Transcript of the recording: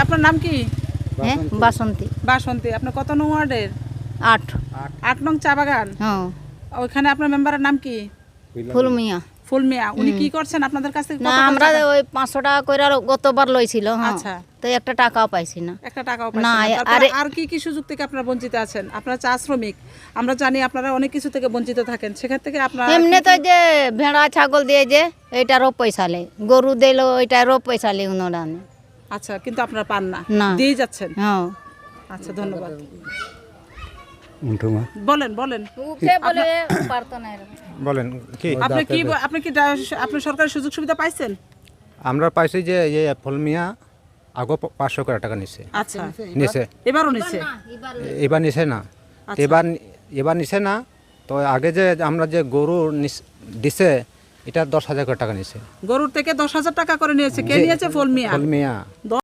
আপনার নাম কি? হ্যাঁ বাসন্তী। বাসন্তী। আপনি কত নং ওয়ার্ডের? 8। 8 নং চা বাগান। হ্যাঁ। ওইখানে আপনার মেম্বারের নাম কি? ফুল মিয়া। ফুল মিয়া। উনি কি করছেন আপনাদের কাছ থেকে? না আমরা ওই 500 টাকা করে গতবার লইছিল। হ্যাঁ। আচ্ছা। তো একটা টাকাও পাইছি না। একটা টাকাও পাইছেন না। তারপরে আর কি কি সুযোগ থেকে আপনারা বঞ্চিত আছেন? আপনারা চা শ্রমিক, আমরা জানি আপনারা অনেক কিছু থেকে বঞ্চিত থাকেন, সেখান থেকে আপনারা এমনি তো যে ভেড়া ছাগল দিয়ে যে এইটারও পয়সা লে, গরু দিল ওইটারও পয়সা লে উনারা। আচ্ছা, কিন্তু আপনারা পান না, না। দিয়ে যাচ্ছেন। হ্যাঁ। আচ্ছা, ধন্যবাদ। বলেন বলেন বলেন কি আপনি কি আপনি সরকারি সুযোগ সুবিধা পাইছেন? আমরা পাইছি যে ফুলমিয়া আগো 500 করে টাকা নিছে। আচ্ছা, নিছে এবারও নিছে? এবার নিছে না। এবার নিছে না। তো আগে যে আমরা যে গরু দিছে এটা 10,000 করে টাকা নিছে। গরুর থেকে 10,000 টাকা করে নিয়েছে। কে নিয়েছে? ফুলমিয়া।